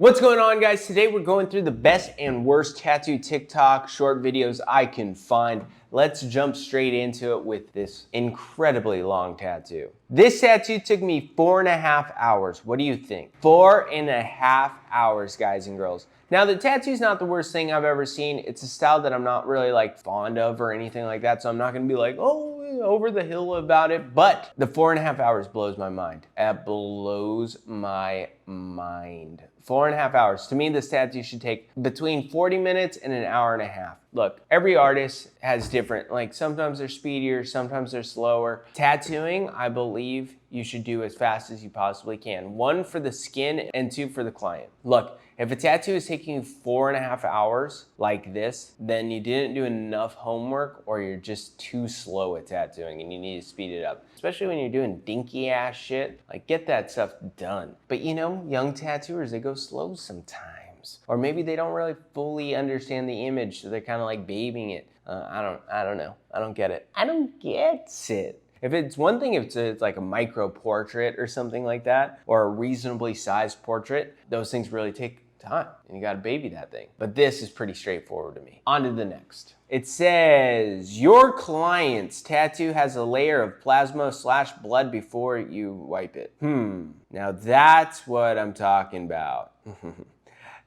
What's going on, guys? Today we're going through the best and worst tattoo TikTok short videos I can find. Let's jump straight into it with this incredibly long tattoo. This tattoo took me 4.5 hours. What do you think? 4.5 hours, guys and girls. Now, the tattoo's not the worst thing I've ever seen. It's a style that I'm not really fond of or anything like that, so I'm not gonna be like, oh, over the hill about it, but the 4.5 hours blows my mind. It blows my mind. 4.5 hours. To me, this tattoo should take between 40 minutes and an hour and a half. Look, every artist has different, sometimes they're speedier, sometimes they're slower. Tattooing, I believe you should do as fast as you possibly can. 1, for the skin, and 2, for the client. Look, if a tattoo is taking you 4.5 hours like this, then you didn't do enough homework or you're just too slow at tattooing and you need to speed it up. Especially when you're doing dinky ass shit, get that stuff done. But young tattooers, they go slow sometimes. Or maybe they don't really fully understand the image, so they're kind of babying it. I don't know. I don't get it. I don't get it. If it's one thing, if it's like a micro portrait or something like that, or a reasonably sized portrait, those things really take time and you gotta baby that thing. But this is pretty straightforward to me. On to the next. It says, your client's tattoo has a layer of plasma/blood before you wipe it. Now that's what I'm talking about.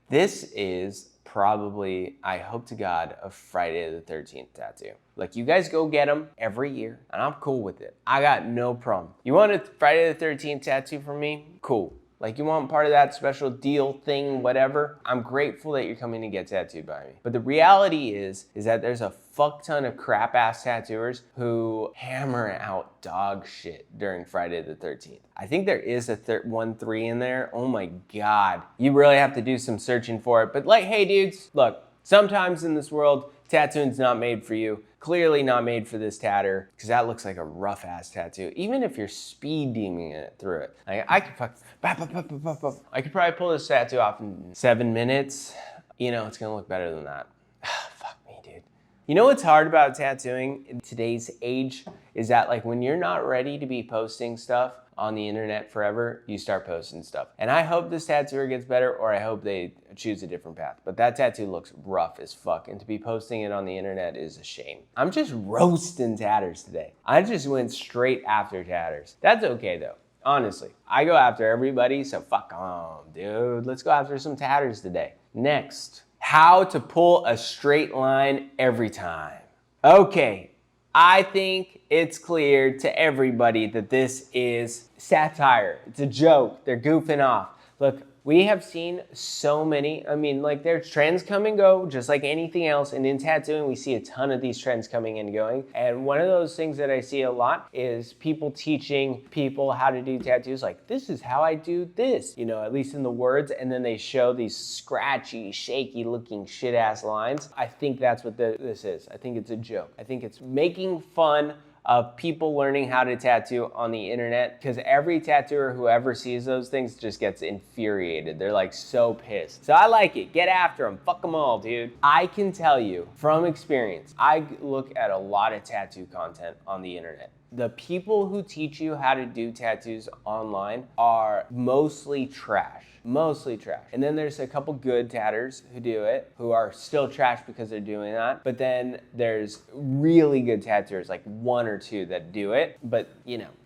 This is probably, I hope to God, a Friday the 13th tattoo. You guys go get them every year, and I'm cool with it. I got no problem. You want a Friday the 13th tattoo from me? Cool. You want part of that special deal thing, whatever, I'm grateful that you're coming to get tattooed by me. But the reality is that there's a fuck ton of crap ass tattooers who hammer out dog shit during Friday the 13th. I think there is a 1-3 in there. Oh my God. You really have to do some searching for it. But hey dudes, look, sometimes in this world, tattooing's not made for you. Clearly not made for this tatter, because that looks like a rough ass tattoo. Even if you're speed deming it through it. I could probably pull this tattoo off in 7 minutes. It's gonna look better than that. Fuck me, dude. You know what's hard about tattooing in today's age is that when you're not ready to be posting stuff on the internet forever, you start posting stuff. And I hope this tattooer gets better, or I hope they choose a different path. But that tattoo looks rough as fuck, and to be posting it on the internet is a shame. I'm just roasting tatters today. I just went straight after tatters. That's okay though, honestly. I go after everybody, so fuck 'em, dude. Let's go after some tatters today. Next, how to pull a straight line every time. Okay. I think it's clear to everybody that this is satire. It's a joke. They're goofing off. Look, we have seen so many, there's trends come and go, just like anything else. And in tattooing, we see a ton of these trends coming and going. And one of those things that I see a lot is people teaching people how to do tattoos. This is how I do this, at least in the words. And then they show these scratchy, shaky looking shit ass lines. I think that's what this is. I think it's a joke. I think it's making fun of people learning how to tattoo on the internet, because every tattooer who ever sees those things just gets infuriated. They're so pissed. So I like it. Get after them. Fuck them all, dude. I can tell you from experience, I look at a lot of tattoo content on the internet. The people who teach you how to do tattoos online are mostly trash. Mostly trash. And then there's a couple good tatters who do it, who are still trash because they're doing that. But then there's really good tattooers, 1 or 2 that do it. But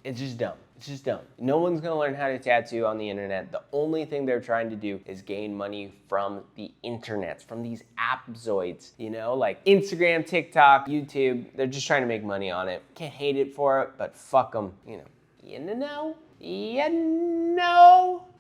it's just dumb. It's just dumb. No one's gonna learn how to tattoo on the internet. The only thing they're trying to do is gain money from the internets, from these appzoids, Instagram, TikTok, YouTube. They're just trying to make money on it. Can't hate it for it, but fuck them,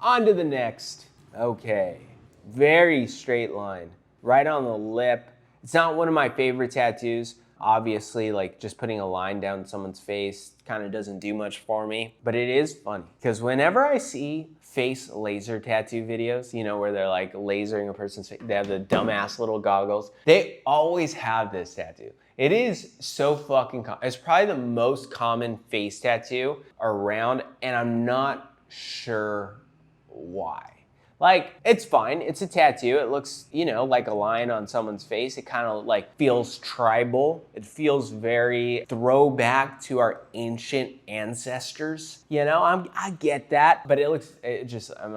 On to the next. Okay, very straight line, right on the lip. It's not one of my favorite tattoos. Obviously, just putting a line down someone's face kind of doesn't do much for me, but it is funny because whenever I see face laser tattoo videos, where they're lasering a person's face, they have the dumbass little goggles. They always have this tattoo. It is so fucking common. It's probably the most common face tattoo around, and I'm not sure why. It's fine. It's a tattoo. It looks, like a line on someone's face. It kind of feels tribal. It feels very throwback to our ancient ancestors. I get that, but I'm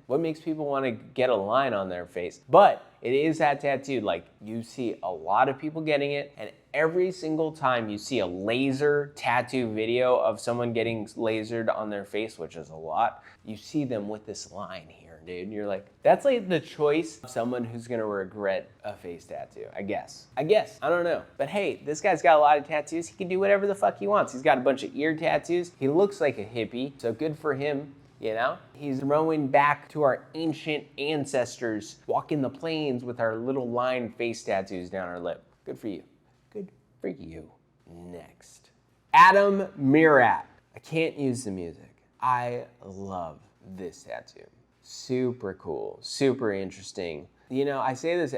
What makes people want to get a line on their face? But it is that tattoo. Like, you see a lot of people getting it, and every single time you see a laser tattoo video of someone getting lasered on their face, which is a lot, you see them with this line here, dude. And you're like, that's like the choice of someone who's gonna regret a face tattoo, I guess. I don't know. But hey, this guy's got a lot of tattoos. He can do whatever the fuck he wants. He's got a bunch of ear tattoos. He looks like a hippie, so good for him. You know, he's throwing back to our ancient ancestors, walking the plains with our little line face tattoos down our lip. Good for you. Good for you. Next, Adam Mirat. I can't use the music. I love this tattoo. Super cool, super interesting. You know, I say this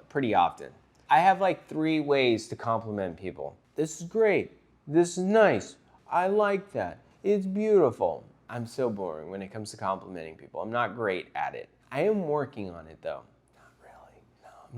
pretty often. I have like 3 ways to compliment people. This is great. This is nice. I like that. It's beautiful. I'm so boring when it comes to complimenting people. I'm not great at it. I am working on it though. Not really.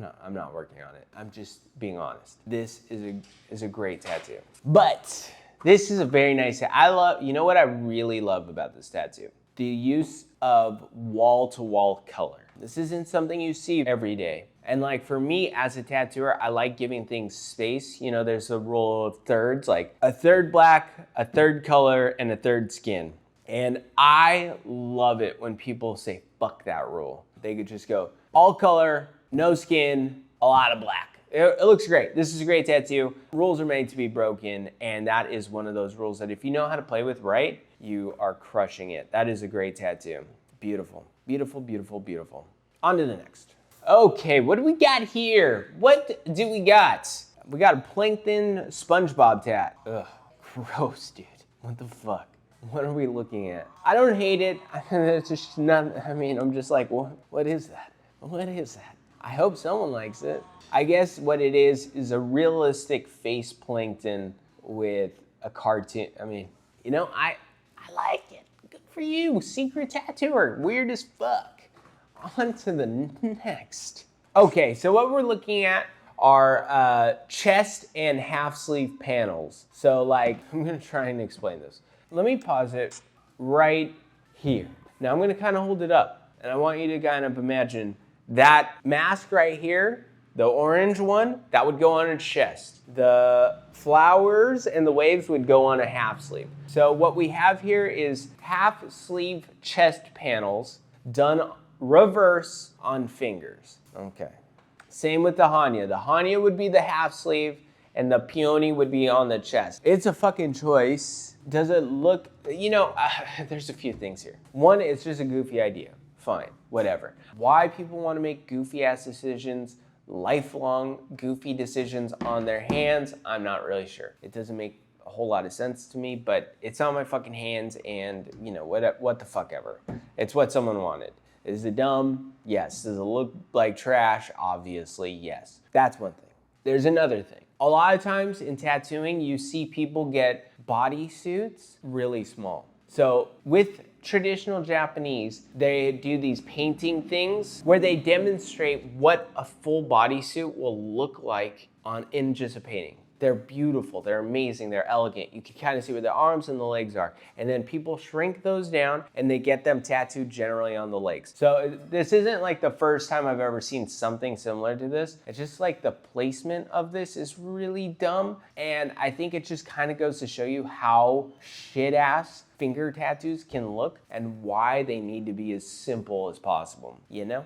No, I'm not working on it. I'm just being honest. This is a great tattoo. But this is a very nice tattoo. You know what I really love about this tattoo? The use of wall-to-wall color. This isn't something you see every day. And like for me as a tattooer, I like giving things space. You know, there's a rule of thirds, like a third black, a third color, and a third skin. And I love it when people say, fuck that rule. They could just go all color, no skin, a lot of black. It looks great. This is a great tattoo. Rules are made to be broken, and that is one of those rules that if you know how to play with right, you are crushing it. That is a great tattoo. Beautiful, beautiful, beautiful, beautiful. On to the next. Okay, what do we got here? What do we got? We got a plankton SpongeBob tat. Ugh, gross, dude. What the fuck? What are we looking at? I don't hate it. It's just not, I mean, I'm just like, what is that? What is that? I hope someone likes it. I guess what it is a realistic face plankton with a cartoon. I mean, you know, I like it. Good for you, secret tattooer. Weird as fuck. On to the next. Okay, so what we're looking at are chest and half sleeve panels. So like, I'm gonna try and explain this. Let me pause it right here. Now I'm gonna kind of hold it up, and I want you to kind of imagine that mask right here, the orange one, that would go on a chest. The flowers and the waves would go on a half sleeve. So what we have here is half sleeve chest panels done reverse on fingers. Okay. Same with the Hanya. The Hanya would be the half sleeve, and the peony would be on the chest. It's a fucking choice. Does it look, you know, there's a few things here. One, it's just a goofy idea. Fine, whatever. Why people want to make goofy ass decisions, lifelong goofy decisions on their hands, I'm not really sure. It doesn't make a whole lot of sense to me, but it's on my fucking hands, and you know, what the fuck ever. It's what someone wanted. Is it dumb? Yes. Does it look like trash? Obviously, yes. That's one thing. There's another thing. A lot of times in tattooing, you see people get bodysuits really small. So with traditional Japanese, they do these painting things where they demonstrate what a full bodysuit will look like in just a painting. They're beautiful, they're amazing, they're elegant. You can kind of see where the arms and the legs are. And then people shrink those down and they get them tattooed generally on the legs. So this isn't like the first time I've ever seen something similar to this. It's just like the placement of this is really dumb. And I think it just kind of goes to show you how shit-ass finger tattoos can look and why they need to be as simple as possible, you know?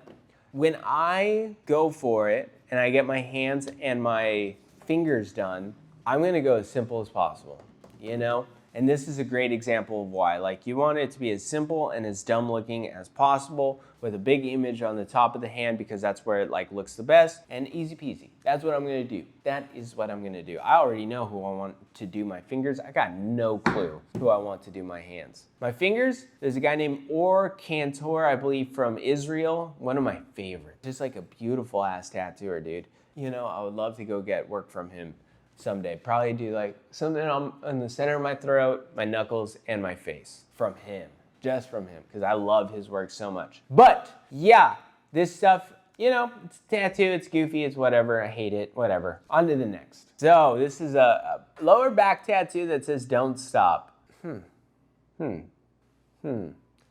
When I go for it and I get my hands and my fingers done, I'm gonna go as simple as possible, you know? And this is a great example of why. Like, you want it to be as simple and as dumb looking as possible with a big image on the top of the hand because that's where it like looks the best, and easy peasy. That's what I'm gonna do. That is what I'm gonna do. I already know who I want to do my fingers. I got no clue who I want to do my hands. My fingers, there's a guy named Cantor, I believe from Israel. One of my favorites. Just like a beautiful ass tattooer, dude. You know, I would love to go get work from him someday. Probably do like something on the center of my throat, my knuckles, and my face from him. Just from him, because I love his work so much. But yeah, this stuff, you know, it's a tattoo, it's goofy, it's whatever, I hate it, whatever. On to the next. So this is a lower back tattoo that says don't stop.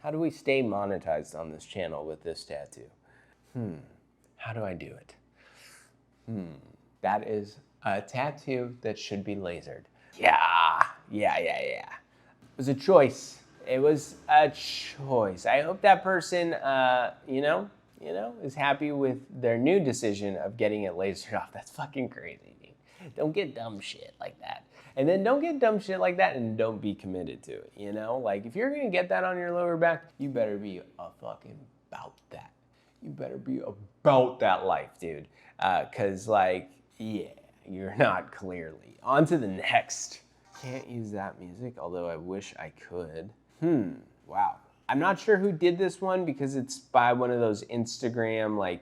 How do we stay monetized on this channel with this tattoo? How do I do it? That is a tattoo that should be lasered. Yeah. It was a choice. It was a choice. I hope that person, is happy with their new decision of getting it lasered off. That's fucking crazy, dude. Don't get dumb shit like that. And then don't get dumb shit like that and don't be committed to it, Like, if you're gonna get that on your lower back, you better be fucking about that. You better be about that life, dude. Cause you're not clearly. On to the next. Can't use that music, although I wish I could. Wow. I'm not sure who did this one because it's by one of those Instagram,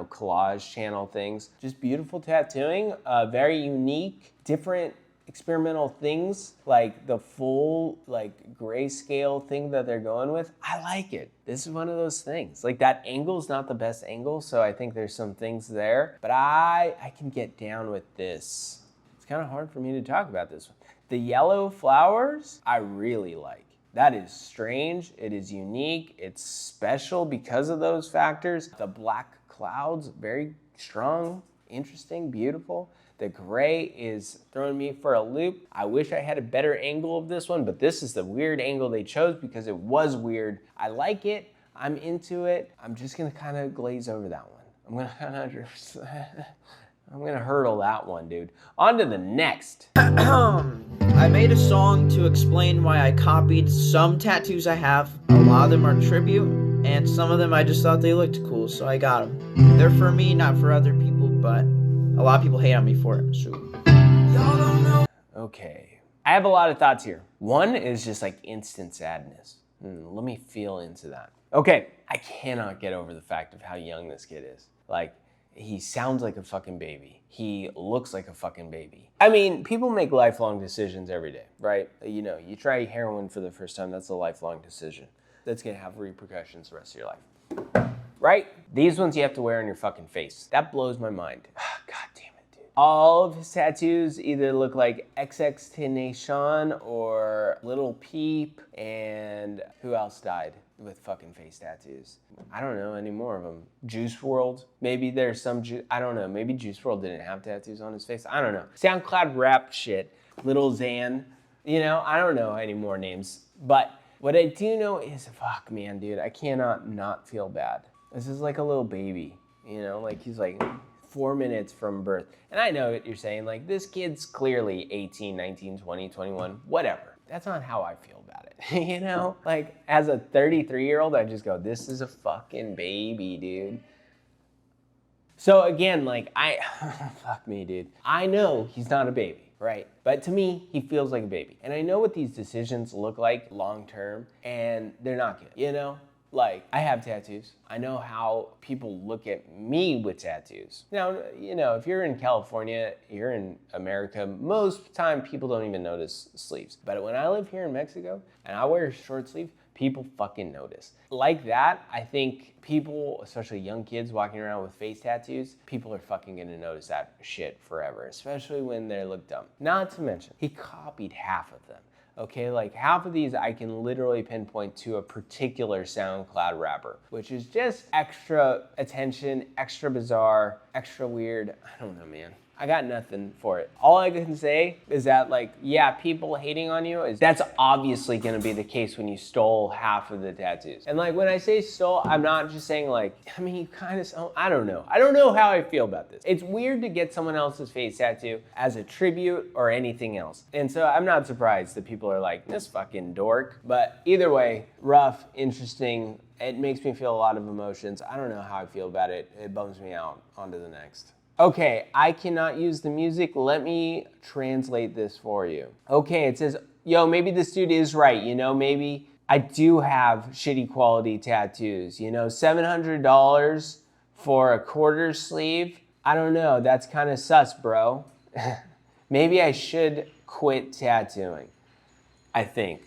collage channel things. Just beautiful tattooing, very unique, different experimental things, like the full, grayscale thing that they're going with. I like it. This is one of those things. Like, that angle's not the best angle, so I think there's some things there, but I can get down with this. It's kind of hard for me to talk about this one. The yellow flowers, I really like. That is strange, it is unique, it's special because of those factors. The black clouds, very strong, interesting, beautiful. The gray is throwing me for a loop. I wish I had a better angle of this one, but this is the weird angle they chose because it was weird. I like it, I'm into it. I'm just gonna kind of glaze over that one. I'm gonna hurdle that one, dude. On to the next. I made a song to explain why I copied some tattoos I have. A lot of them are tribute, and some of them I just thought they looked cool, so I got them. They're for me, not for other people, but a lot of people hate on me for it, so. Y'all don't know. Okay. I have a lot of thoughts here. One is just instant sadness. Let me feel into that. Okay, I cannot get over the fact of how young this kid is. He sounds like a fucking baby. He looks like a fucking baby. I mean, people make lifelong decisions every day, right? You try heroin for the first time, that's a lifelong decision. That's gonna have repercussions the rest of your life, right? These ones you have to wear on your fucking face. That blows my mind. God damn it, dude. All of his tattoos either look like XXXTentacion or Little Peep, and who else died with fucking face tattoos? I don't know any more of them. Juice WRLD, maybe there's some, I don't know, maybe Juice WRLD didn't have tattoos on his face. I don't know. SoundCloud rap shit, Lil Xan, I don't know any more names. But what I do know is, fuck man, dude, I cannot not feel bad. This is like a little baby, he's 4 minutes from birth. And I know what you're saying, this kid's clearly 18, 19, 20, 21, whatever. That's not how I feel about it, as a 33-year-old, I just go, this is a fucking baby, dude. So again, fuck me, dude. I know he's not a baby, right? But to me, he feels like a baby. And I know what these decisions look like long-term, and they're not good, I have tattoos. I know how people look at me with tattoos. Now, if you're in California, you're in America, most time people don't even notice sleeves. But when I live here in Mexico and I wear a short sleeve, people fucking notice. Like that, I think people, especially young kids walking around with face tattoos, people are fucking gonna notice that shit forever, especially when they look dumb. Not to mention, he copied half of them. Okay, half of these I can literally pinpoint to a particular SoundCloud rapper, which is just extra attention, extra bizarre, extra weird. I don't know, man. I got nothing for it. All I can say is that people hating on you, that's obviously gonna be the case when you stole half of the tattoos. And when I say stole, I'm not just saying you kind of, I don't know. I don't know how I feel about this. It's weird to get someone else's face tattoo as a tribute or anything else. And so I'm not surprised that people are like, this fucking dork. But either way, rough, interesting. It makes me feel a lot of emotions. I don't know how I feel about it. It bums me out. On to the next. Okay, I cannot use the music. Let me translate this for you. Okay, it says, yo, maybe this dude is right. Maybe I do have shitty quality tattoos. $700 for a quarter sleeve. I don't know, that's kind of sus, bro. Maybe I should quit tattooing, I think.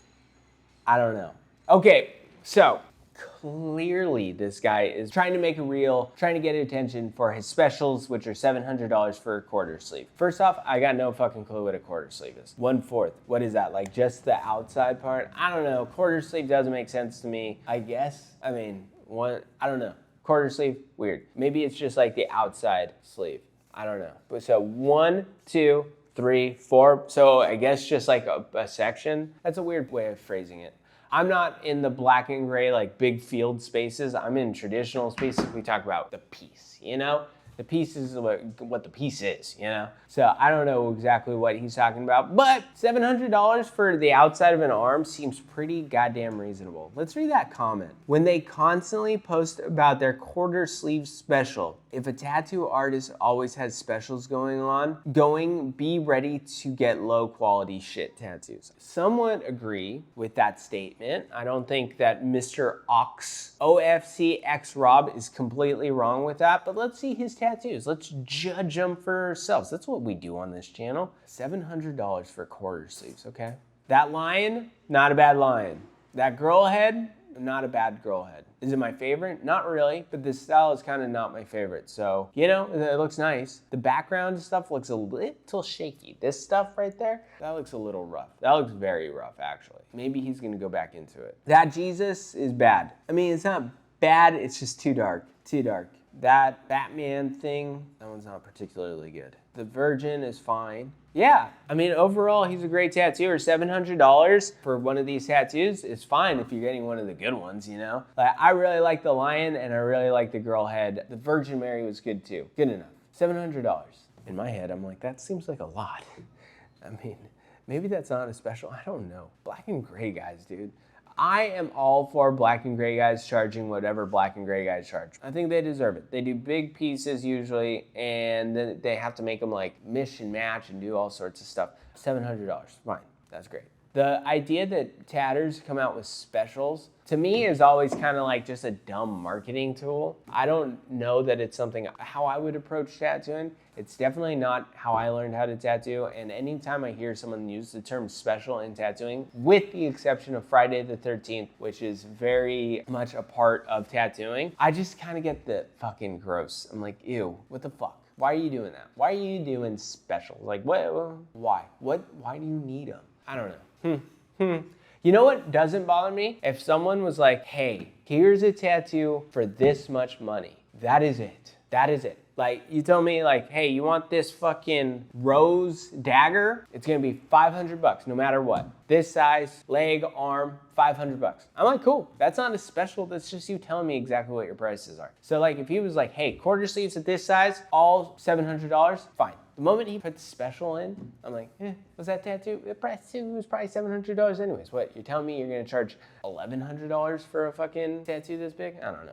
I don't know. Okay, so Clearly, this guy is trying to make a reel, trying to get attention for his specials, which are $700 for a quarter sleeve. First off, I got no fucking clue what a quarter sleeve is. 1/4, what is that? Like just the outside part? I don't know. Quarter sleeve doesn't make sense to me, I guess. I mean, I don't know. Quarter sleeve, weird. Maybe it's just like the outside sleeve. I don't know. But so 1, 2, 3, 4. So I guess just like a section. That's a weird way of phrasing it. I'm not in the black and gray, like big field spaces. I'm in traditional spaces. We talk about the piece, you know? The piece is what the piece is, you know? So I don't know exactly what he's talking about, but $700 for the outside of an arm seems pretty goddamn reasonable. Let's read that comment. When they constantly post about their quarter sleeve special, if a tattoo artist always has specials going on, be ready to get low quality shit tattoos. Somewhat agree with that statement. I don't think that Mr. OFC X Rob is completely wrong with that, but let's see his tattoos. Let's judge them for ourselves. That's what we do on this channel. $700 for quarter sleeves, okay? That lion, not a bad lion. That girl head, not a bad girl head. Is it my favorite? Not really, but this style is kind of not my favorite. So, you know, it looks nice. The background stuff looks a little shaky. This stuff right there, that looks a little rough. That looks very rough, actually. Maybe he's gonna go back into it. That Jesus is bad. I mean, it's not bad, it's just too dark, too dark. That Batman thing, that one's not particularly good. The Virgin is fine. Yeah, I mean, overall, he's a great tattooer. $700 for one of these tattoos is fine if you're getting one of the good ones, you know? Like, I really like the lion and I really like the girl head. The Virgin Mary was good too. Good enough. $700. In my head, I'm like, that seems like a lot. I mean, maybe that's not a special. I don't know. Black and gray guys, dude. I am all for black and gray guys charging whatever black and gray guys charge. I think they deserve it. They do big pieces usually, and then they have to make them like mish and match and do all sorts of stuff. $700, fine, that's great. The idea that tatters come out with specials, to me, is always kind of like just a dumb marketing tool. I don't know that it's something how I would approach tattooing. It's definitely not how I learned how to tattoo, and anytime I hear someone use the term special in tattooing, with the exception of Friday the 13th, which is very much a part of tattooing, I just kind of get the fucking gross. I'm like, ew, what the fuck? Why are you doing that? Why are you doing specials? Like, what? Why? Why do you need them? I don't know. You know what doesn't bother me? If someone was like, hey, here's a tattoo for this much money. That is it. That is it. Like, you tell me like, hey, you want this fucking rose dagger? It's gonna be $500 no matter what. This size, leg, arm, $500. I'm like, cool. That's not a special. That's just you telling me exactly what your prices are. So like, if he was like, hey, quarter sleeves at this size, all $700, fine. The moment he put the special in, I'm like, was that tattoo? The price was probably $700 anyways. What, you're telling me you're gonna charge $1,100 for a fucking tattoo this big? I don't know.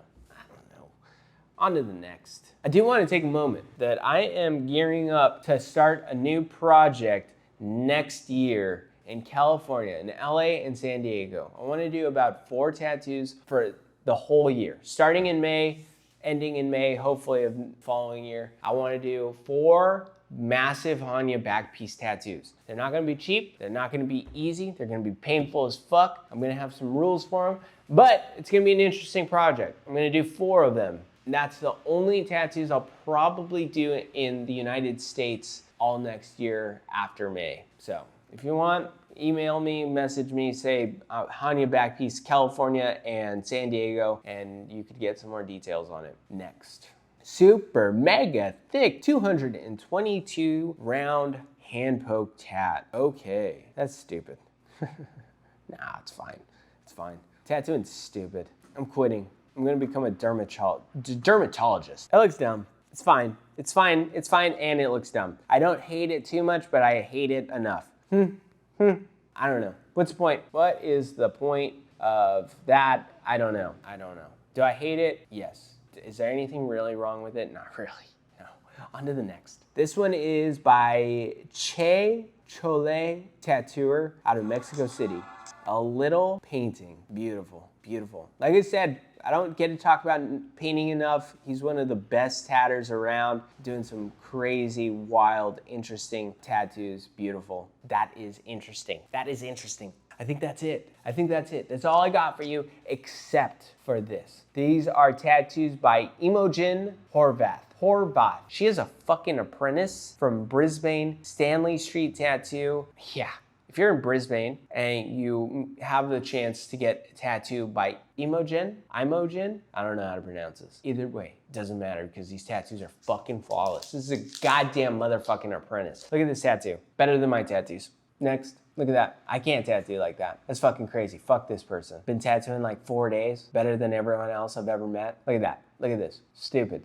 On to the next. I do want to take a moment that I am gearing up to start a new project next year in California, in LA and San Diego. I want to do about 4 tattoos for the whole year, starting in May, ending in May, hopefully of the following year. I want to do 4 massive Hanya back piece tattoos. They're not gonna be cheap, they're not gonna be easy, they're gonna be painful as fuck. I'm gonna have some rules for them, but it's gonna be an interesting project. I'm gonna do 4 of them. And that's the only tattoos I'll probably do in the United States all next year after May. So if you want, email me, message me, say Hanya Backpiece, California and San Diego, and you could get some more details on it next. Super mega thick 222 round hand poke tat. Okay, that's stupid. Nah, it's fine. It's fine. Tattooing's stupid. I'm quitting. I'm gonna become a dermatologist. It looks dumb. It's fine. It's fine. It's fine, and it looks dumb. I don't hate it too much, but I hate it enough. I don't know. What's the point? What is the point of that? I don't know. I don't know. Do I hate it? Yes. Is there anything really wrong with it? Not really. No. On to the next. This one is by Che Chole Tattooer out of Mexico City. A little painting. Beautiful. Beautiful. Like I said, I don't get to talk about painting enough. He's one of the best tatters around, doing some crazy, wild, interesting tattoos. Beautiful. That is interesting. That is interesting. I think that's it. I think that's it. That's all I got for you, except for this. These are tattoos by Imogen Horvath. She is a fucking apprentice from Brisbane, Stanley Street Tattoo. Yeah. If you're in Brisbane and you have the chance to get a tattoo by Imogen, I don't know how to pronounce this. Either way, it doesn't matter because these tattoos are fucking flawless. This is a goddamn motherfucking apprentice. Look at this tattoo. Better than my tattoos. Next. Look at that. I can't tattoo like that. That's fucking crazy. Fuck this person. Been tattooing like 4 days. Better than everyone else I've ever met. Look at that. Look at this. Stupid.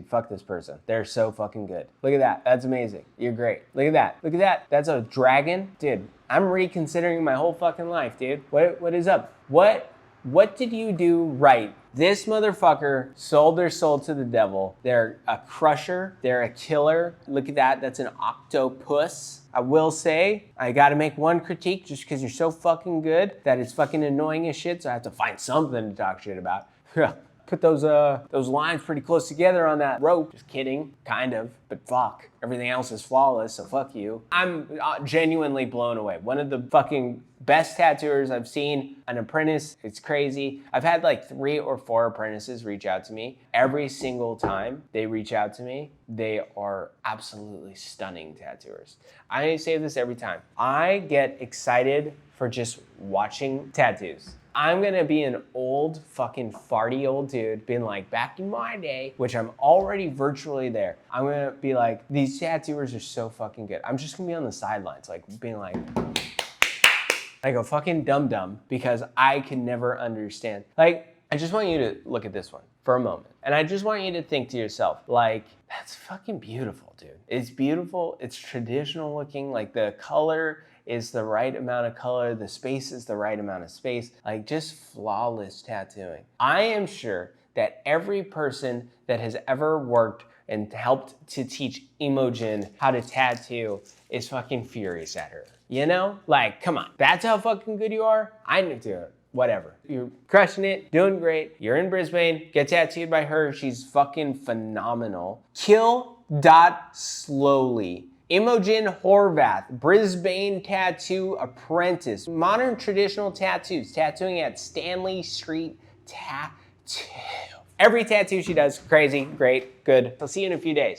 Fuck this person. They're so fucking good. Look at that. That's amazing. You're great. Look at that. Look at that. That's a dragon. Dude, I'm reconsidering my whole fucking life, dude. What is up? What did you do right? This motherfucker sold their soul to the devil. They're a crusher. They're a killer. Look at that. That's an octopus. I will say, I gotta make one critique just because you're so fucking good that it's fucking annoying as shit, so I have to find something to talk shit about. Put those lines pretty close together on that rope. Just kidding, kind of, but fuck. Everything else is flawless, so fuck you. I'm genuinely blown away. One of the fucking best tattooers I've seen, an apprentice. It's crazy. I've had like 3 or 4 apprentices reach out to me. Every single time they reach out to me, they are absolutely stunning tattooers. I say this every time. I get excited for just watching tattoos. I'm gonna be an old fucking farty old dude being like, back in my day, which I'm already virtually there. I'm gonna be like, these tattooers are so fucking good. I'm just gonna be on the sidelines, like being like a fucking dum-dum because I can never understand. Like, I just want you to look at this one for a moment. And I just want you to think to yourself, like, that's fucking beautiful, dude. It's beautiful, it's traditional looking, like the color is the right amount of color, the space is the right amount of space, like just flawless tattooing. I am sure that every person that has ever worked and helped to teach Imogen how to tattoo is fucking furious at her. You know? Like, come on, that's how fucking good you are? I need to do it. Whatever. You're crushing it, doing great. You're in Brisbane, get tattooed by her. She's fucking phenomenal. Slowly. Imogen Horvath, Brisbane tattoo apprentice. Modern traditional tattoos, tattooing at Stanley Street Tattoo. Every tattoo she does, crazy, great, good. I'll see you in a few days.